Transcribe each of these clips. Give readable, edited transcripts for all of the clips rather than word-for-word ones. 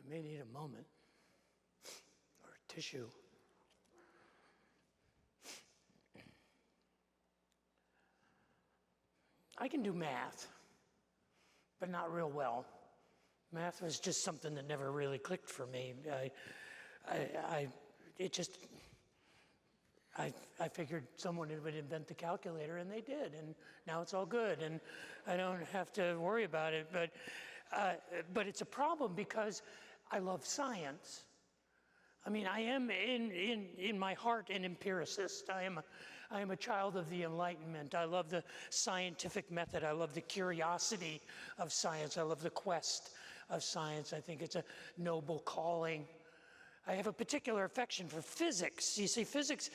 may need a moment or a tissue. I can do math, but not real well. Math was just something that never really clicked for me. I figured someone would invent the calculator, and they did, and now it's all good, and I don't have to worry about it. But it's a problem because I love science. I mean, I am in my heart an empiricist. I am a child of the Enlightenment. I love the scientific method. I love the curiosity of science. I love the quest of science. I think it's a noble calling. I have a particular affection for physics. You see, physics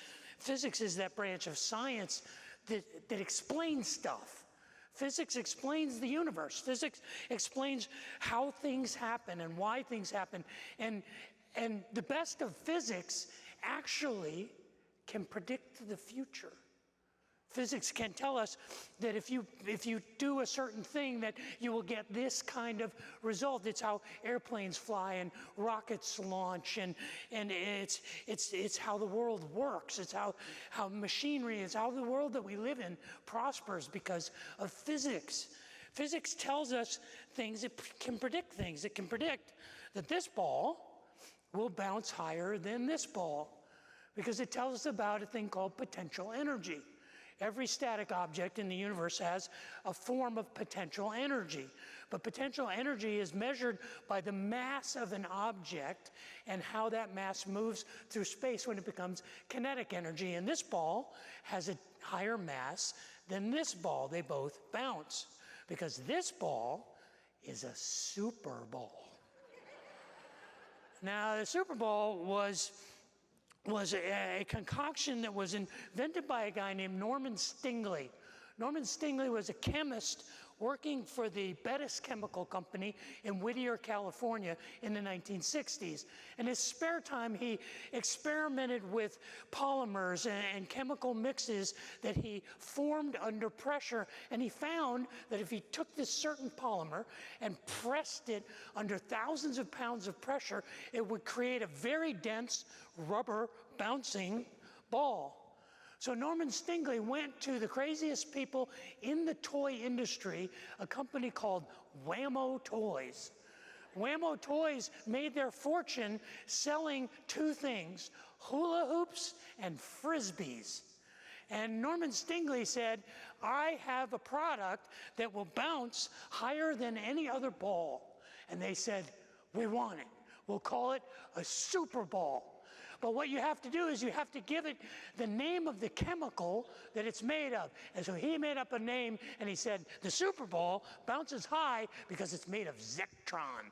is that branch of science that explains stuff. Physics explains the universe. Physics explains how things happen and why things happen. And the best of physics actually can predict the future. Physics can tell us that if you do a certain thing, that you will get this kind of result. It's how airplanes fly and rockets launch, and it's how the world works. It's how machinery is, how the world that we live in prospers because of physics. Physics tells us things. It can predict things. It can predict that this ball will bounce higher than this ball because it tells us about a thing called potential energy. Every static object in the universe has a form of potential energy. But potential energy is measured by the mass of an object and how that mass moves through space when it becomes kinetic energy. And this ball has a higher mass than this ball. They both bounce because this ball is a super ball. Now, the super ball was a concoction that was invented by a guy named Norman Stingley. Norman Stingley was a chemist working for the Bettis Chemical Company in Whittier, California in the 1960s. In his spare time, he experimented with polymers and chemical mixes that he formed under pressure, and he found that if he took this certain polymer and pressed it under thousands of pounds of pressure, it would create a very dense rubber bouncing ball. So Norman Stingley went to the craziest people in the toy industry, a company called Whammo Toys. Whammo Toys made their fortune selling two things, hula hoops and Frisbees. And Norman Stingley said, I have a product that will bounce higher than any other ball. And they said, we want it. We'll call it a super ball. But what you have to do is you have to give it the name of the chemical that it's made of. And so he made up a name, and he said, the super ball bounces high because it's made of Zectron.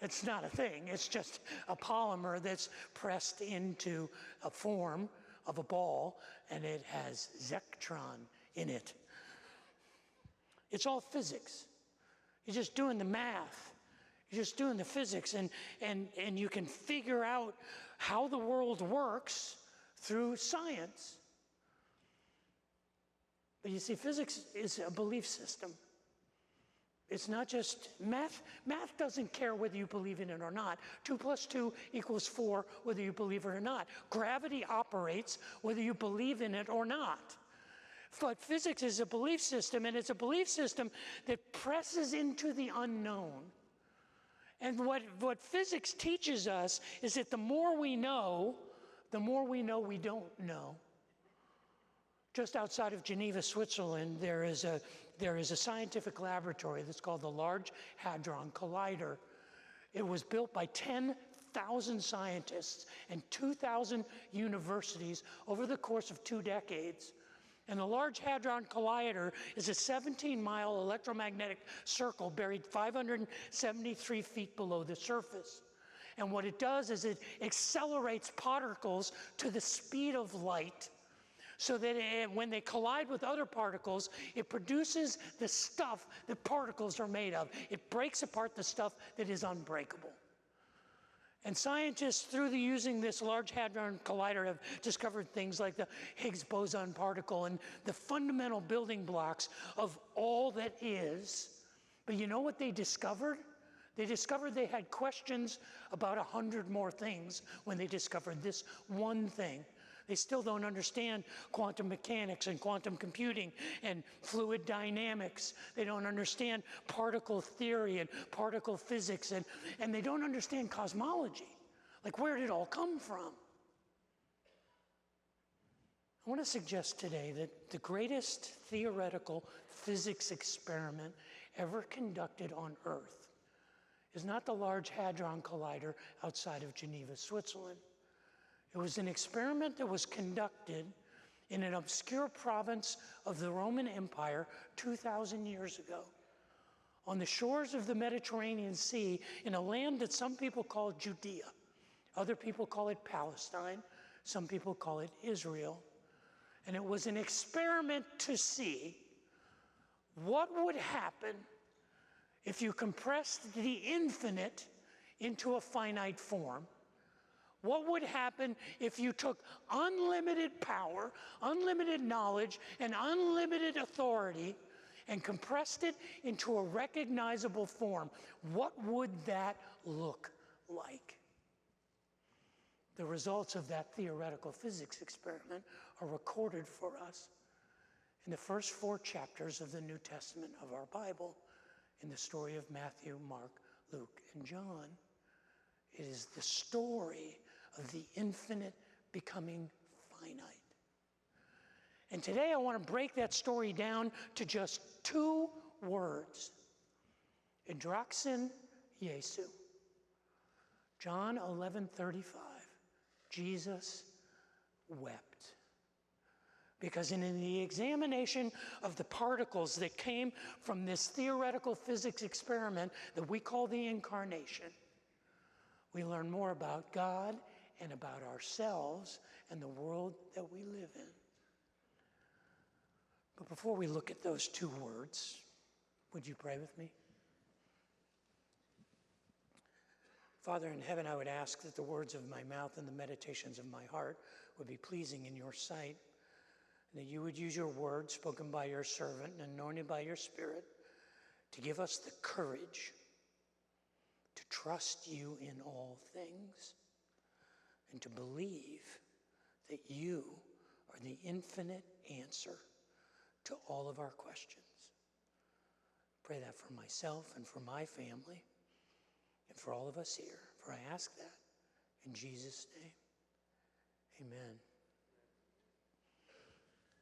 It's not a thing. It's just a polymer that's pressed into a form of a ball, and it has Zectron in it. It's all physics. You're just doing the math. You're just doing the physics, and you can figure out how the world works through science. But you see, physics is a belief system. It's not just math. Math doesn't care whether you believe in it or not. 2 + 2 = 4, whether you believe it or not. Gravity operates whether you believe in it or not. But physics is a belief system, and it's a belief system that presses into the unknown. And what physics teaches us is that the more we know we don't know. Just outside of Geneva, Switzerland, there is a scientific laboratory that's called the Large Hadron Collider. It was built by 10,000 scientists and 2,000 universities over the course of 2 decades. And the Large Hadron Collider is a 17-mile electromagnetic circle buried 573 feet below the surface. And what it does is it accelerates particles to the speed of light so that when they collide with other particles, it produces the stuff that particles are made of. It breaks apart the stuff that is unbreakable. And scientists, through using this Large Hadron Collider, have discovered things like the Higgs boson particle and the fundamental building blocks of all that is. But you know what they discovered? They discovered they had questions about 100 more things when they discovered this one thing. They still don't understand quantum mechanics and quantum computing and fluid dynamics. They don't understand particle theory and particle physics, and they don't understand cosmology. Like, where did it all come from? I want to suggest today that the greatest theoretical physics experiment ever conducted on Earth is not the Large Hadron Collider outside of Geneva, Switzerland. It was an experiment that was conducted in an obscure province of the Roman Empire 2,000 years ago, on the shores of the Mediterranean Sea, in a land that some people call Judea. Other people call it Palestine. Some people call it Israel. And it was an experiment to see what would happen if you compressed the infinite into a finite form. What would happen if you took unlimited power, unlimited knowledge, and unlimited authority and compressed it into a recognizable form? What would that look like? The results of that theoretical physics experiment are recorded for us in the first 4 chapters of the New Testament of our Bible, in the story of Matthew, Mark, Luke, and John. It is the story of the infinite becoming finite. And today I want to break that story down to just 2 words. Idraxin Jesu. John 11:35. Jesus wept. Because in the examination of the particles that came from this theoretical physics experiment that we call the incarnation, we learn more about God and about ourselves and the world that we live in. But before we look at those 2 words, would you pray with me? Father in heaven, I would ask that the words of my mouth and the meditations of my heart would be pleasing in your sight, and that you would use your word spoken by your servant and anointed by your Spirit to give us the courage to trust you in all things and to believe that you are the infinite answer to all of our questions. Pray that for myself and for my family and for all of us here, for I ask that in Jesus' name. Amen.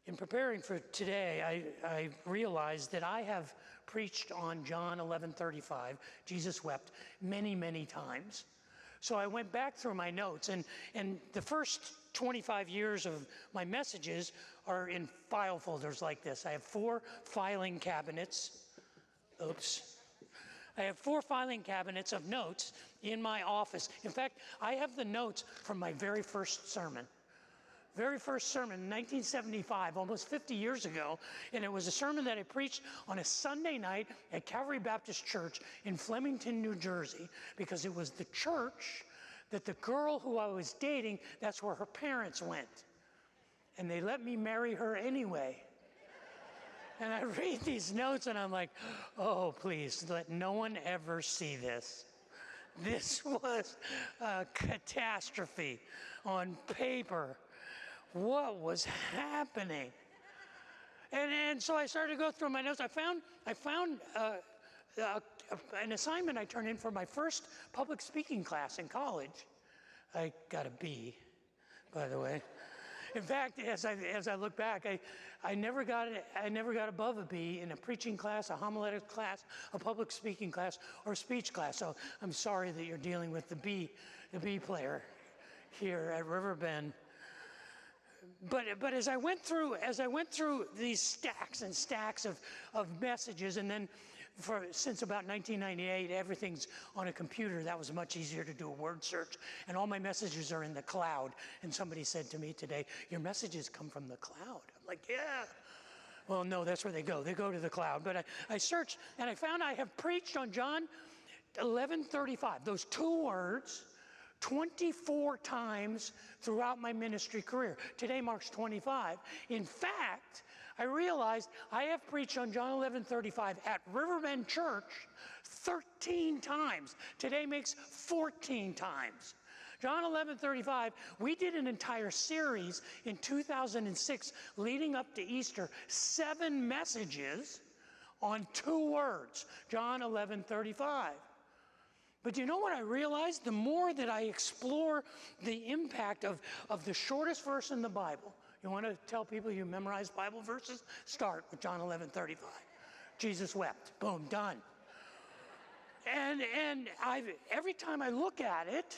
In preparing for today, I realized that I have preached on John 11:35, Jesus wept, many, many times. So I went back through my notes, and the first 25 years of my messages are in file folders like this. I have 4 filing cabinets. Oops. I have 4 filing cabinets of notes in my office. In fact, I have the notes from my very first sermon. Very first sermon in 1975, almost 50 years ago, and it was a sermon that I preached on a Sunday night at Calvary Baptist Church in Flemington, New Jersey, because it was the church that the girl who I was dating, that's where her parents went. And they let me marry her anyway. And I read these notes and I'm like, oh, please, let no one ever see this. This was a catastrophe on paper. What was happening? And so I started to go through my notes. I found an assignment I turned in for my first public speaking class in college. I got a B, by the way. In fact, as I look back, I never got above a B in a preaching class, a homiletics class, a public speaking class, or a speech class. So I'm sorry that you're dealing with the B player here at Riverbend. But as I went through these stacks and stacks of messages, and then since about 1998, everything's on a computer. That was much easier to do a word search, and all my messages are in the cloud. And somebody said to me today, "Your messages come from the cloud." I'm like, "Yeah." Well, no, that's where they go. They go to the cloud. But I searched, and I found I have preached on John 11:35. Those 2 words 24 times throughout my ministry career. Today marks 25. In fact, I realized I have preached on John 11:35 at Riverbend Church 13 times. Today makes 14 times. John 11:35, we did an entire series in 2006 leading up to Easter, 7 messages on 2 words, John 11:35. But you know what I realized? The more that I explore the impact of the shortest verse in the Bible, you want to tell people you memorize Bible verses? Start with John 11:35. Jesus wept. Boom, done. And every time I look at it,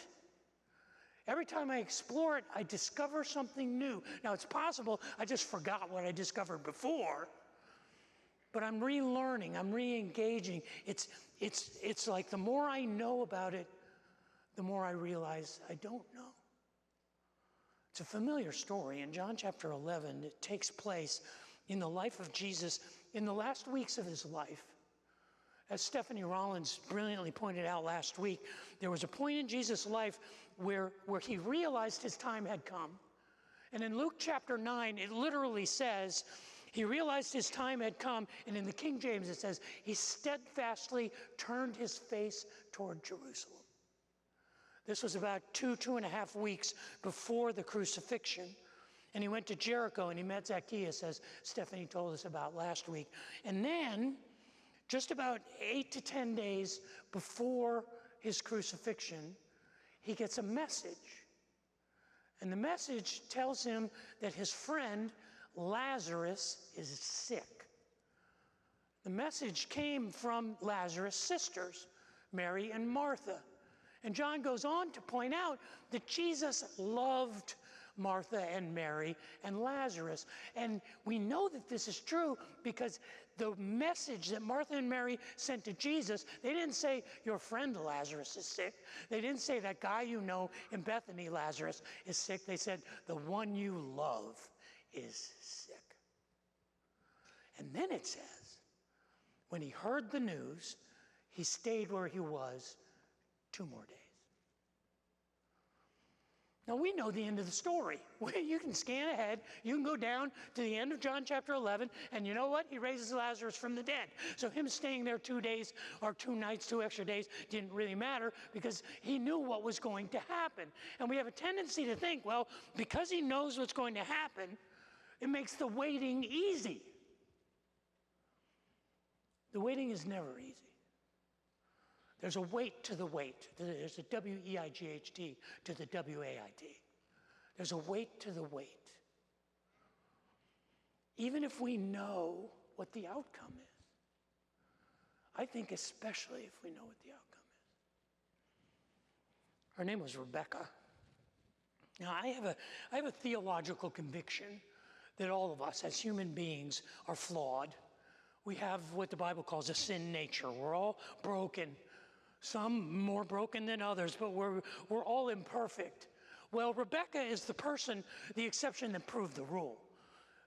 every time I explore it, I discover something new. Now, it's possible I just forgot what I discovered before, but I'm relearning, I'm re-engaging. It's like the more I know about it, the more I realize I don't know. It's a familiar story. In John chapter 11, it takes place in the life of Jesus in the last weeks of his life. As Stephanie Rollins brilliantly pointed out last week, there was a point in Jesus' life where he realized his time had come. And in Luke chapter 9, it literally says, he realized his time had come, and in the King James it says, he steadfastly turned his face toward Jerusalem. This was about 2.5 weeks before the crucifixion. And he went to Jericho and he met Zacchaeus, as Stephanie told us about last week. And then, just about 8 to 10 days before his crucifixion, he gets a message. And the message tells him that his friend Lazarus is sick. The message came from Lazarus' sisters, Mary and Martha. And John goes on to point out that Jesus loved Martha and Mary and Lazarus. And we know that this is true because the message that Martha and Mary sent to Jesus, they didn't say, your friend Lazarus is sick. They didn't say, that guy you know in Bethany, Lazarus, is sick. They said, the one you love is sick. And then it says, when he heard the news, he stayed where he was 2 more days. Now, we know the end of the story. You can scan ahead. You can go down to the end of John chapter 11, and you know what? He raises Lazarus from the dead. So him staying there 2 days or 2 nights, 2 extra days, didn't really matter because he knew what was going to happen. And we have a tendency to think, well, because he knows what's going to happen, it makes the waiting easy. The waiting is never easy. There's a weight to the wait. There's a W-E-I-G-H-T to the W-A-I-T. There's a weight to the wait. Even if we know what the outcome is. I think especially if we know what the outcome is. Her name was Rebecca. Now, I have a theological conviction that all of us as human beings are flawed. We have what the Bible calls a sin nature. We're all broken. Some more broken than others, but we're all imperfect. Well, Rebecca is the exception that proved the rule.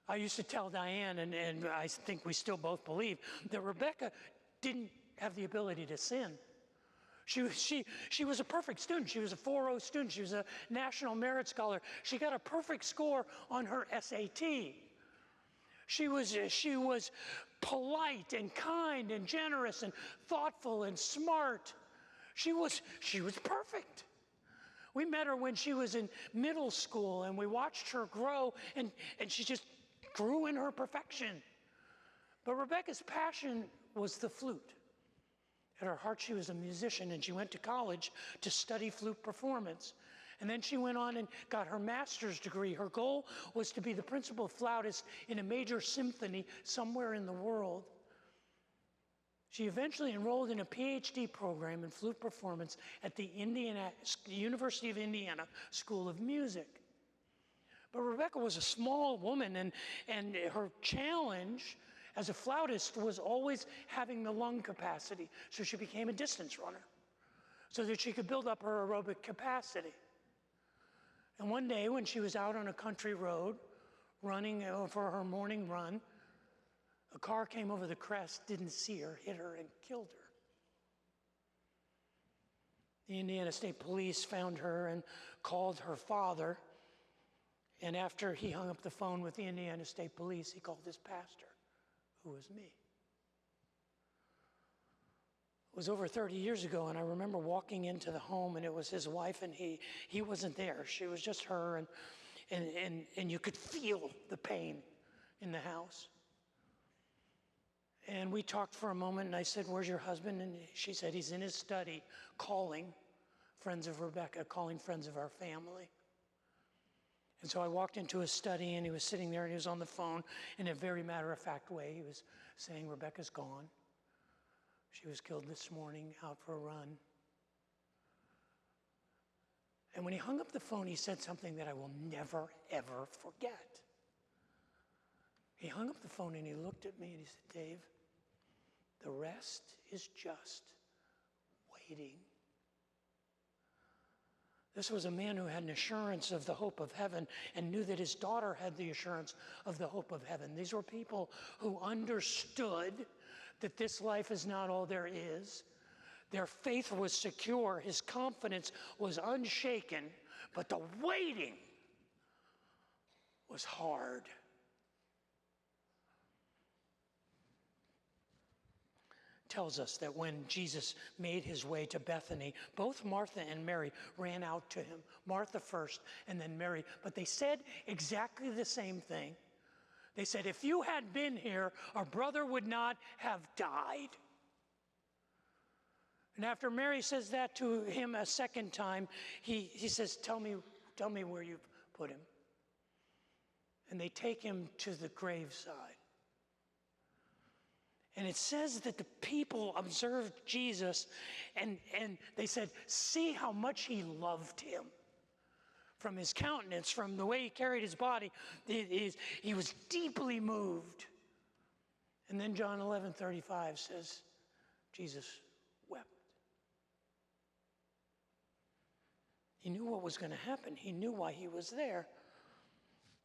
I used to tell Diane, and I think we still both believe, that Rebecca didn't have the ability to sin. She was a perfect student. She was a 4.0 student. She was a National Merit Scholar. She got a perfect score on her SAT. She was polite and kind and generous and thoughtful and smart. She was perfect. We met her when she was in middle school, and we watched her grow, and she just grew in her perfection. But Rebecca's passion was the flute. At her heart, she was a musician, and she went to college to study flute performance. And then she went on and got her master's degree. Her goal was to be the principal flautist in a major symphony somewhere in the world. She eventually enrolled in a PhD program in flute performance at the University of Indiana School of Music. But Rebecca was a small woman, and her challenge as a flautist was always having the lung capacity. So she became a distance runner so that she could build up her aerobic capacity. And one day when she was out on a country road running for her morning run, a car came over the crest, didn't see her, hit her, and killed her. The Indiana State Police found her and called her father. And after he hung up the phone with the Indiana State Police, he called his pastor, who was me. It was over 30 years ago, and I remember walking into the home, and it was his wife and he. He wasn't there. She was just her, and you could feel the pain in the house. And we talked for a moment, and I said, "Where's your husband?" And she said, "He's in his study calling friends of Rebecca, calling friends of our family." And so I walked into his study, and he was sitting there, and he was on the phone in a very matter-of-fact way. He was saying, "Rebecca's gone. She was killed this morning out for a run." And when he hung up the phone, he said something that I will never, ever forget. He hung up the phone, and he looked at me, and he said, "Dave, the rest is just waiting." This was a man who had an assurance of the hope of heaven and knew that his daughter had the assurance of the hope of heaven. These were people who understood that this life is not all there is. Their faith was secure. His confidence was unshaken, but the waiting was hard. Tells us that when Jesus made his way to Bethany, both Martha and Mary ran out to him. Martha first and then Mary. But they said exactly the same thing. They said, "If you had been here, our brother would not have died." And after Mary says that to him a second time, he says, tell me where you've put him. And they take him to the graveside. And it says that the people observed Jesus, and they said, "See how much he loved him." From his countenance, from the way he carried his body, he was deeply moved. And then John 11:35 says, Jesus wept. He knew what was going to happen. He knew why he was there.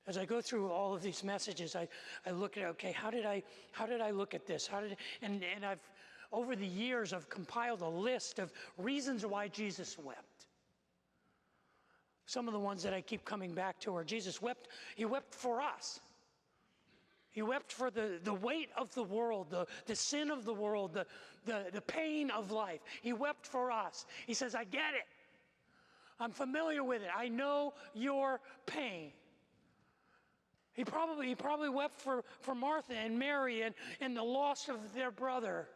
As I go through all of these messages, I look at, okay, how did I look at this? And I've, over the years, I've compiled a list of reasons why Jesus wept. Some of the ones that I keep coming back to are Jesus wept. He wept for us. He wept for the weight of the world, the sin of the world, the pain of life. He wept for us. He says, "I get it. I'm familiar with it. I know your pain." He probably wept for Martha and Mary and the loss of their brother.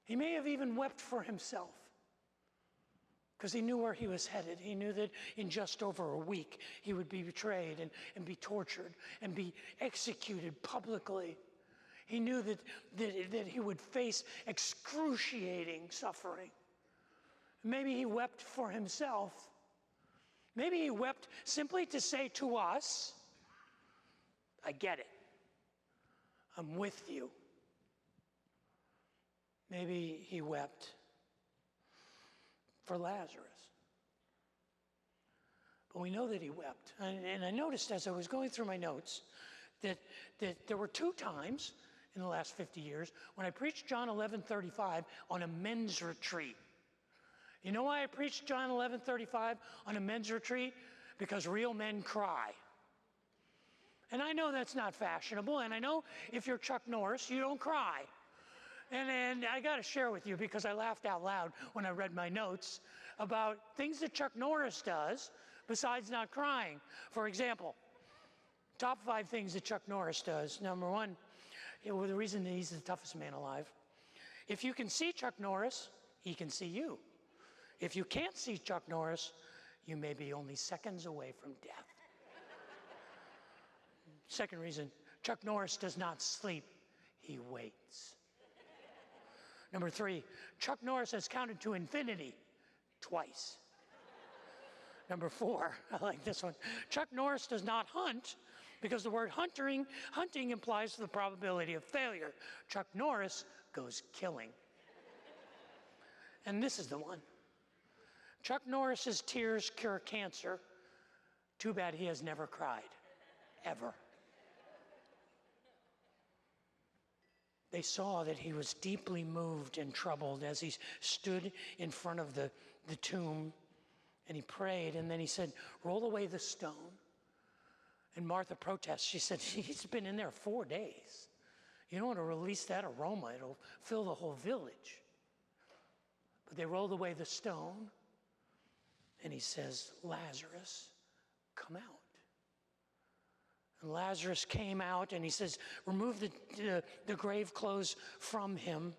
He may have even wept for himself because he knew where he was headed. He knew that in just over a week he would be betrayed and be tortured and be executed publicly. He knew that he would face excruciating suffering. Maybe he wept for himself. Maybe he wept simply to say to us, "I get it. I'm with you." Maybe he wept for Lazarus. But we know that he wept. And I noticed as I was going through my notes that there were 2 times in the last 50 years when I preached John 11:35 on a men's retreat. You know why I preached John 11:35 on a men's retreat? Because real men cry. And I know that's not fashionable, and I know if you're Chuck Norris, you don't cry. And I got to share with you, because I laughed out loud when I read my notes about things that Chuck Norris does besides not crying. For example, top 5 things that Chuck Norris does. Number 1, the reason that he's the toughest man alive. If you can see Chuck Norris, he can see you. If you can't see Chuck Norris, you may be only seconds away from death. Second reason, Chuck Norris does not sleep, he waits. Number 3, Chuck Norris has counted to infinity twice. Number 4, I like this one. Chuck Norris does not hunt because the word hunting implies the probability of failure. Chuck Norris goes killing. And this is the one. Chuck Norris's tears cure cancer. Too bad he has never cried, ever. they saw that he was deeply moved and troubled as he stood in front of the tomb, and he prayed, and then he said, roll away the stone. And Martha protests. She said, he's been in there 4 days. You don't want to release that aroma. It'll fill the whole village. But they rolled away the stone, and he says, Lazarus, come out. And Lazarus came out, and he says, remove the grave clothes from him.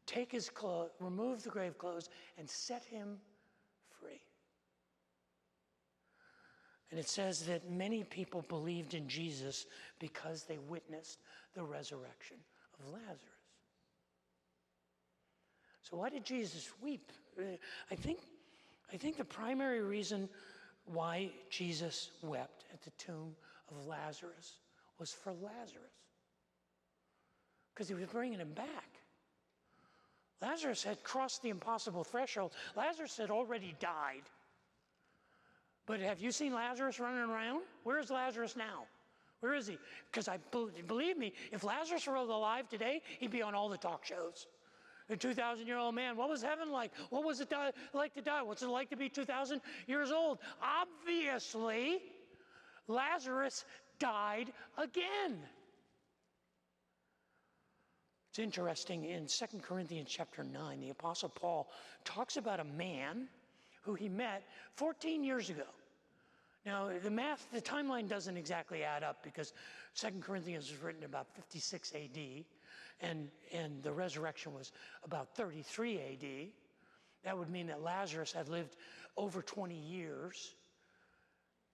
Take his clothes, remove the grave clothes, and set him free. And it says that many people believed in Jesus because they witnessed the resurrection of Lazarus. So why did Jesus weep? I think the primary reason why Jesus wept at the tomb of Lazarus was for Lazarus, because he was bringing him back. Lazarus had crossed the impossible threshold. Lazarus had already died. But have you seen Lazarus running around? Where is Lazarus now? Where is he? Because believe me, if Lazarus were alive today, he'd be on all the talk shows. A 2,000-year-old man, what was heaven like? What was it like to die? What's it like to be 2,000 years old? Obviously, Lazarus died again. It's interesting, in 2 Corinthians chapter 9, the Apostle Paul talks about a man who he met 14 years ago. Now, the timeline doesn't exactly add up, because 2 Corinthians was written about 56 AD, and the resurrection was about 33 AD. That would mean that Lazarus had lived over 20 years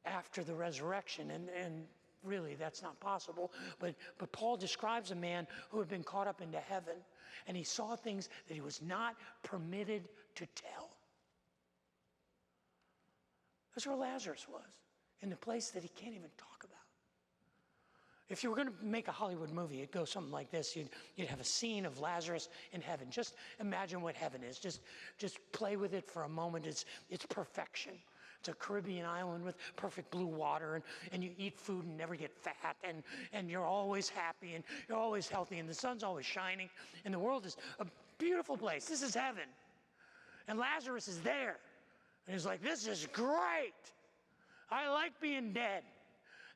after the resurrection, and really that's not possible. But Paul describes a man who had been caught up into heaven, and he saw things that he was not permitted to tell. That's where Lazarus was, in the place that he can't even talk about. If you were going to make a Hollywood movie, it'd go something like this. You'd have a scene of Lazarus in heaven. Just imagine what heaven is. Just play with it for a moment. It's perfection. It's a Caribbean island with perfect blue water, and you eat food and never get fat, and you're always happy, and you're always healthy, and the sun's always shining, and the world is a beautiful place. This is heaven. And Lazarus is there. And he's like, this is great. I like being dead.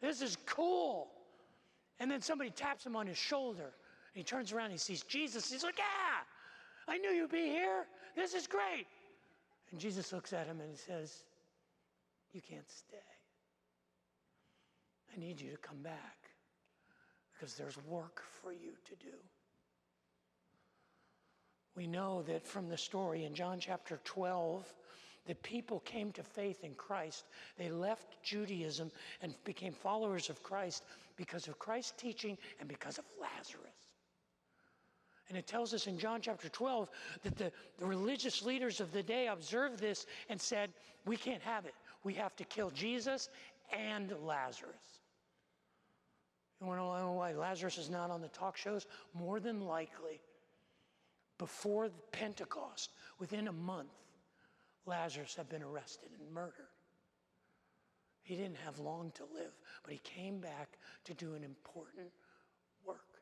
This is cool. And then somebody taps him on his shoulder. And he turns around and he sees Jesus. He's like, yeah, I knew you'd be here. This is great. And Jesus looks at him and he says, you can't stay. I need you to come back, because there's work for you to do. We know that from the story in John chapter 12, that people came to faith in Christ. They left Judaism and became followers of Christ because of Christ's teaching and because of Lazarus. And it tells us in John chapter 12 that the religious leaders of the day observed this and said, we can't have it. We have to kill Jesus and Lazarus. You want to know why Lazarus is not on the talk shows? More than likely, before Pentecost, within a month, Lazarus had been arrested and murdered. He didn't have long to live, but he came back to do an important work.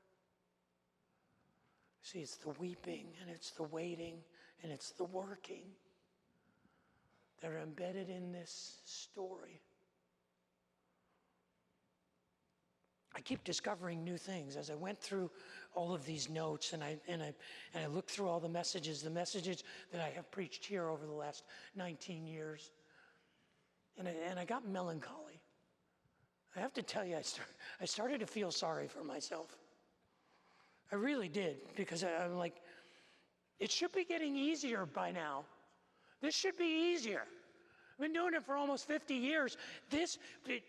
See, it's the weeping, and it's the waiting, and it's the working that are embedded in this story. I keep discovering new things as I went through all of these notes, and I looked through all the messages that I have preached here over the last 19 years, and I got melancholy. I have to tell you, I started to feel sorry for myself. I really did, because I'm like, it should be getting easier by now. This should be easier. I've been doing it for almost 50 years. This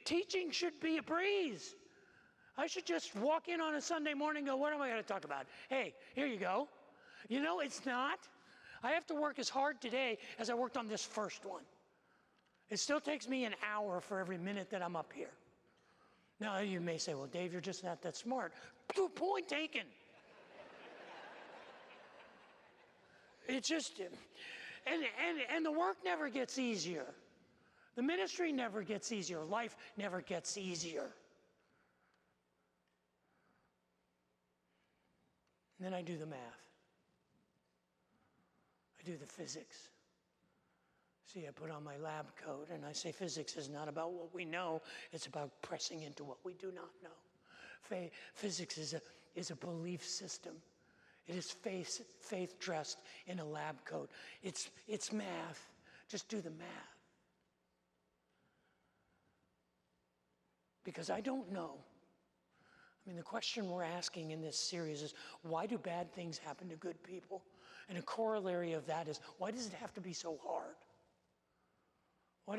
teaching should be a breeze. I should just walk in on a Sunday morning and go, what am I going to talk about? Hey, here you go. You know, it's not. I have to work as hard today as I worked on this first one. It still takes me an hour for every minute that I'm up here. Now, you may say, well, Dave, you're just not that smart. Point taken. It's just, and the work never gets easier. The ministry never gets easier. Life never gets easier. And then I do the math. I do the physics. See, I put on my lab coat and I say physics is not about what we know, it's about pressing into what we do not know. Physics is a belief system. It is faith dressed in a lab coat. It's math. Just do the math. Because I don't know. I mean, the question we're asking in this series is, why do bad things happen to good people? And a corollary of that is, why does it have to be so hard? Why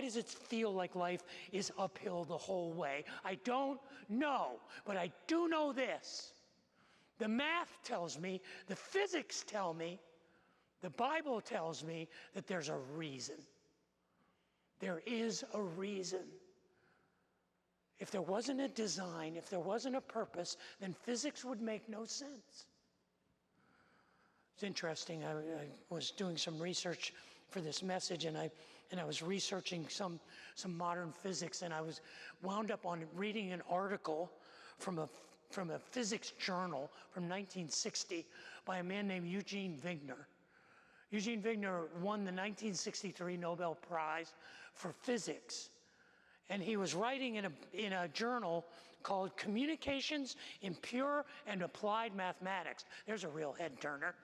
does it feel like life is uphill the whole way? I don't know, but I do know this. The math tells me, the physics tell me, the Bible tells me that there's a reason. There is a reason. If there wasn't a design, if there wasn't a purpose, then physics would make no sense. It's interesting, I was doing some research for this message, and I was researching some modern physics, and I was wound up on reading an article from a physics journal from 1960 by a man named Eugene Wigner. Eugene Wigner won the 1963 Nobel Prize for Physics. And he was writing in a journal called Communications in Pure and Applied Mathematics. There's a real head turner.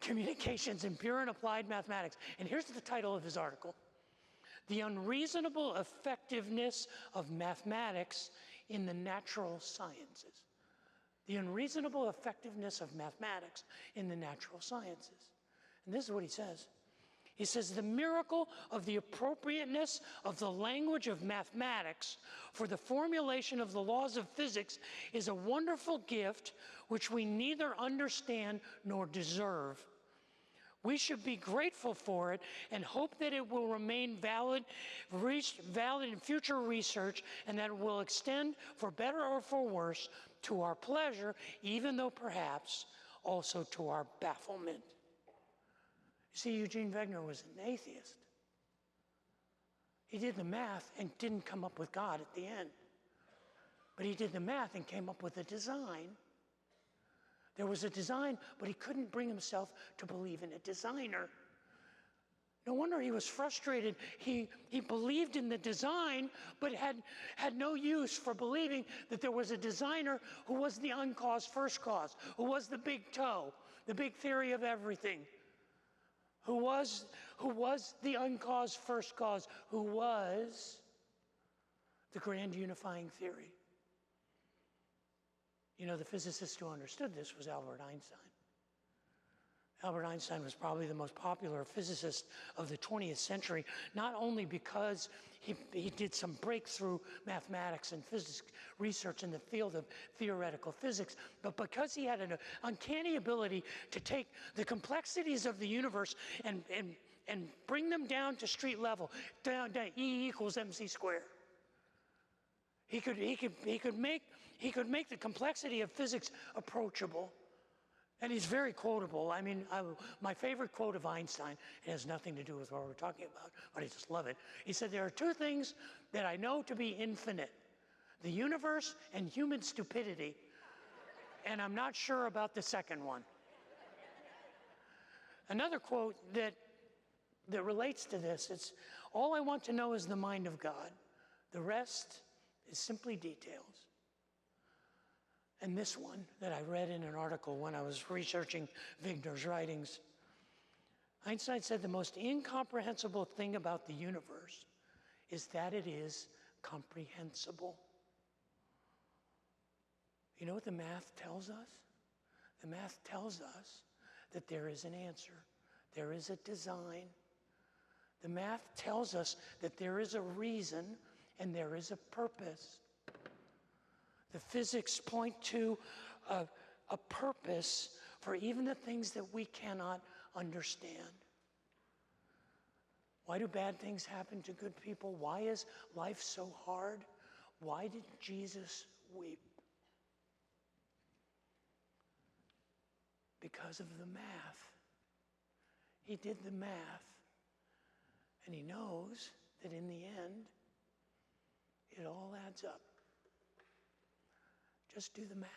Communications in Pure and Applied Mathematics. And here's the title of his article: The Unreasonable Effectiveness of Mathematics in the Natural Sciences. The unreasonable effectiveness of mathematics in the natural sciences. And this is what he says. He says, the miracle of the appropriateness of the language of mathematics for the formulation of the laws of physics is a wonderful gift which we neither understand nor deserve. We should be grateful for it and hope that it will remain valid in future research, and that it will extend for better or for worse to our pleasure, even though perhaps also to our bafflement. You see, Eugene Wigner was an atheist. He did the math and didn't come up with God at the end. But he did the math and came up with a design. There was a design, but he couldn't bring himself to believe in a designer. No wonder he was frustrated. He believed in the design, but had no use for believing that there was a designer who was the uncaused first cause, who was the big toe, the big theory of everything. Who was the uncaused first cause, who was the grand unifying theory. You know, the physicist who understood this was Albert Einstein. Albert Einstein was probably the most popular physicist of the 20th century, not only because he did some breakthrough mathematics and physics research in the field of theoretical physics, but because he had an uncanny ability to take the complexities of the universe and bring them down to street level, down to E equals mc squared. He could make the complexity of physics approachable. And he's very quotable. I mean, my favorite quote of Einstein, it has nothing to do with what we're talking about, but I just love it. He said, there are two things that I know to be infinite: the universe and human stupidity. And I'm not sure about the second one. Another quote that relates to this, it's, all I want to know is the mind of God. The rest is simply details. And this one that I read in an article when I was researching Wigner's writings, Einstein said the most incomprehensible thing about the universe is that it is comprehensible. You know what the math tells us? The math tells us that there is an answer. There is a design. The math tells us that there is a reason and there is a purpose. The physics point to a purpose for even the things that we cannot understand. Why do bad things happen to good people? Why is life so hard? Why did Jesus weep? Because of the math. He did the math, and he knows that in the end, it all adds up. Just do the math.